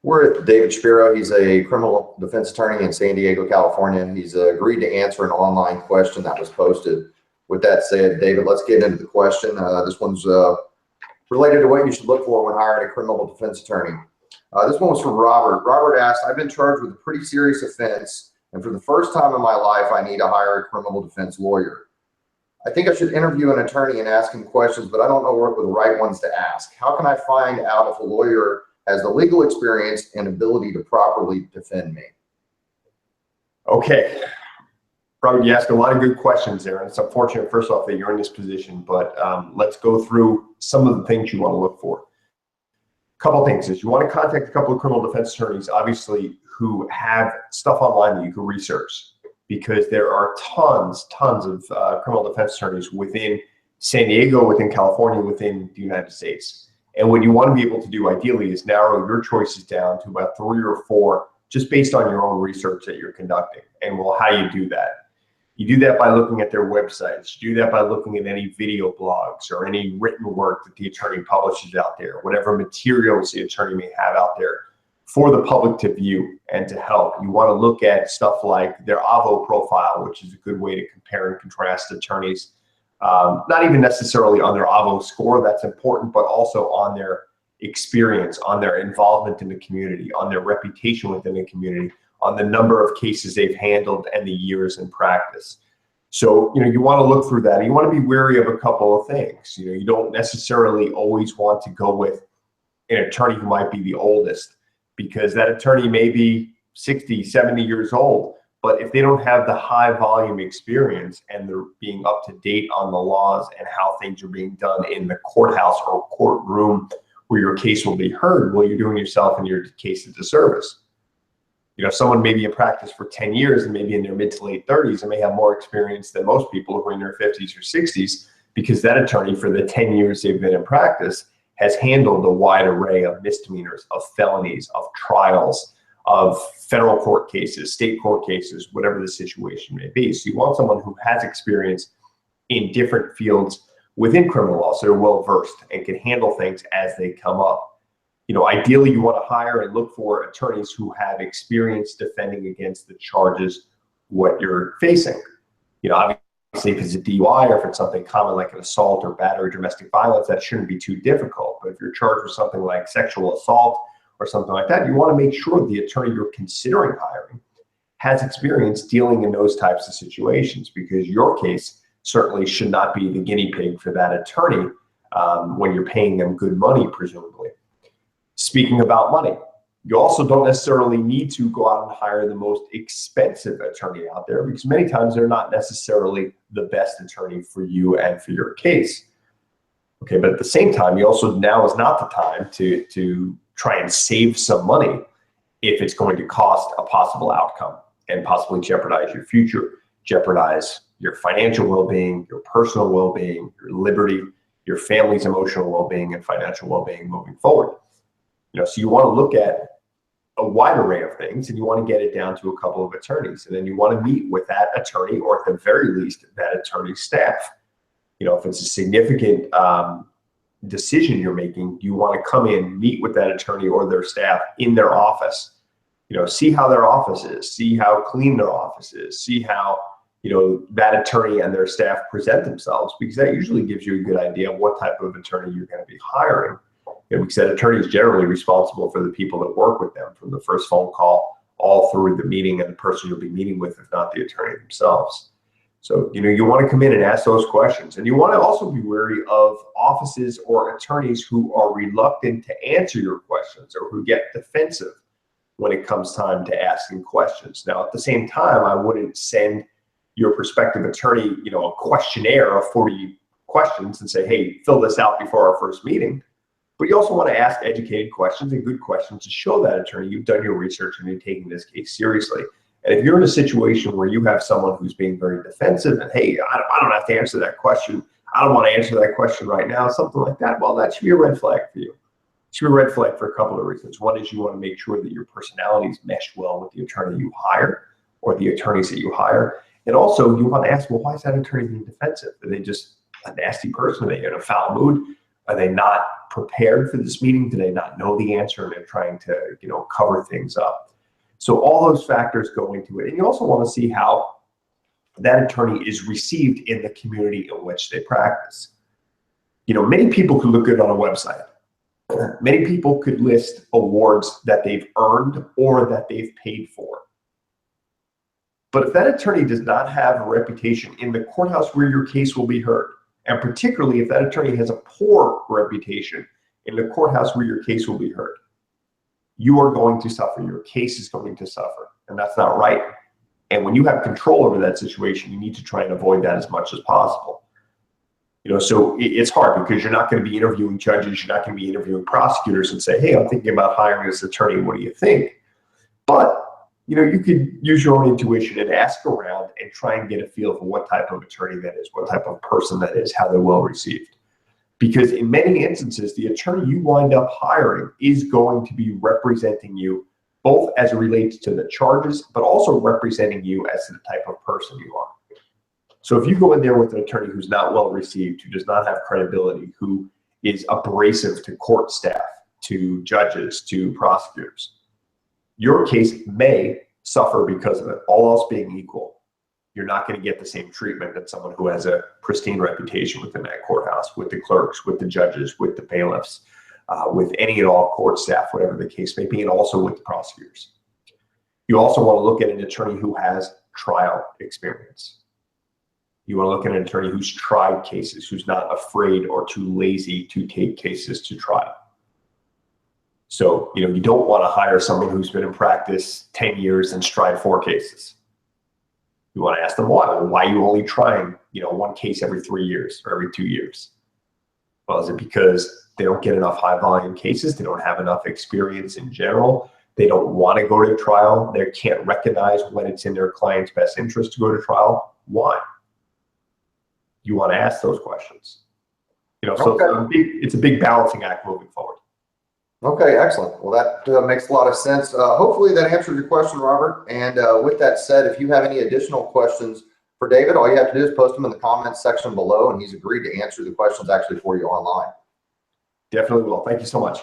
We're at David Shapiro. He's a criminal defense attorney in San Diego, California. He's agreed to answer an online question that was posted. With that said, David, let's get into the question. This one's related to what you should look for when hiring a criminal defense attorney. This one was from Robert. Robert asked, I've been charged with a pretty serious offense, and for the first time in my life, I need to hire a criminal defense lawyer. I think I should interview an attorney and ask him questions, but I don't know what were the right ones to ask. How can I find out if a lawyer has the legal experience and ability to properly defend me? Okay, Robert, you asked a lot of good questions there, and it's unfortunate, first off, that you're in this position, but let's go through some of the things you want to look for. A couple things is you want to contact a couple of criminal defense attorneys, obviously, who have stuff online that you can research, because there are tons of criminal defense attorneys within San Diego, within California, within the United States. And what you want to be able to do ideally is narrow your choices down to about 3 or 4, just based on your own research that you're conducting. And well, how you do that? You do that by looking at their websites. You do that by looking at any video blogs or any written work that the attorney publishes out there, whatever materials the attorney may have out there for the public to view and to help. You want to look at stuff like their AVO profile, which is a good way to compare and contrast attorneys. Not even necessarily on their AVO score, that's important, but also on their experience, on their involvement in the community, on their reputation within the community, on the number of cases they've handled and the years in practice. So, you want to look through that. You want to be wary of a couple of things. You don't necessarily always want to go with an attorney who might be the oldest, because that attorney may be 60, 70 years old. But if they don't have the high volume experience and they're being up to date on the laws and how things are being done in the courthouse or courtroom where your case will be heard, well, you're doing yourself and your case a disservice. Someone may be in practice for 10 years and maybe in their mid to late 30s and may have more experience than most people who are in their 50s or 60s, because that attorney, for the 10 years they've been in practice, has handled a wide array of misdemeanors, of felonies, of trials, of federal court cases, state court cases, whatever the situation may be. So you want someone who has experience in different fields within criminal law, so they're well versed and can handle things as they come up. Ideally, you want to hire and look for attorneys who have experience defending against the charges what you're facing. Obviously, if it's a DUI or if it's something common like an assault or battery or domestic violence, that shouldn't be too difficult. But if you're charged with something like sexual assault or something like that, you want to make sure the attorney you're considering hiring has experience dealing in those types of situations, because your case certainly should not be the guinea pig for that attorney when you're paying them good money, presumably. Speaking about money, you also don't necessarily need to go out and hire the most expensive attorney out there, because many times they're not necessarily the best attorney for you and for your case. Okay, but at the same time, now is not the time to try and save some money if it's going to cost a possible outcome and possibly jeopardize your future, jeopardize your financial well-being, your personal well-being, your liberty, your family's emotional well-being and financial well-being moving forward. So you want to look at a wide array of things, and you want to get it down to a couple of attorneys, and then you want to meet with that attorney, or at the very least that attorney's staff. If it's a significant decision you're making, you want to come in, meet with that attorney or their staff in their office. See how their office is, see how clean their office is, see how that attorney and their staff present themselves, because that usually gives you a good idea of what type of attorney you're going to be hiring. Because that attorney is generally responsible for the people that work with them, from the first phone call all through the meeting and the person you'll be meeting with, if not the attorney themselves. So, you want to come in and ask those questions. And you want to also be wary of offices or attorneys who are reluctant to answer your questions or who get defensive when it comes time to asking questions. Now, at the same time, I wouldn't send your prospective attorney, a questionnaire of 40 questions and say, hey, fill this out before our first meeting. But you also want to ask educated questions and good questions to show that attorney you've done your research and you're taking this case seriously. And if you're in a situation where you have someone who's being very defensive and, hey, I don't have to answer that question, I don't want to answer that question right now, something like that, well, that should be a red flag for you. It should be a red flag for a couple of reasons. One is you want to make sure that your personalities mesh well with the attorney you hire or the attorneys that you hire. And also you want to ask, well, why is that attorney being defensive? Are they just a nasty person? Are they in a foul mood? Are they not prepared for this meeting? Do they not know the answer and they're trying to, cover things up? So all those factors go into it. And you also want to see how that attorney is received in the community in which they practice. Many people could look good on a website. Many people could list awards that they've earned or that they've paid for. But if that attorney does not have a reputation in the courthouse where your case will be heard, and particularly if that attorney has a poor reputation in the courthouse where your case will be heard, you are going to suffer. Your case is going to suffer, and that's not right. And when you have control over that situation, you need to try and avoid that as much as possible. So it's hard because you're not going to be interviewing judges, you're not going to be interviewing prosecutors and say, hey, I'm thinking about hiring this attorney, what do you think? But you could use your own intuition and ask around and try and get a feel for what type of attorney that is, what type of person that is, how they're well received. Because in many instances, the attorney you wind up hiring is going to be representing you both as it relates to the charges, but also representing you as to the type of person you are. So if you go in there with an attorney who's not well received, who does not have credibility, who is abrasive to court staff, to judges, to prosecutors, your case may suffer because of it. All else being equal, you're not going to get the same treatment that someone who has a pristine reputation within that courthouse, with the clerks, with the judges, with the bailiffs, with any and all court staff, whatever the case may be, and also with the prosecutors. You also want to look at an attorney who has trial experience. You want to look at an attorney who's tried cases, who's not afraid or too lazy to take cases to trial. So, you don't want to hire someone who's been in practice 10 years and tried 4 cases. You want to ask them why. Well, why are you only trying, one case every 3 years or every 2 years? Well, is it because they don't get enough high volume cases? They don't have enough experience in general? They don't want to go to trial? They can't recognize when it's in their client's best interest to go to trial? Why? You want to ask those questions. So it's a big balancing act moving forward. Okay, excellent. Well, that makes a lot of sense. Hopefully that answered your question, Robert. And with that said, if you have any additional questions for David, all you have to do is post them in the comments section below, and he's agreed to answer the questions actually for you online. Definitely will. Thank you so much.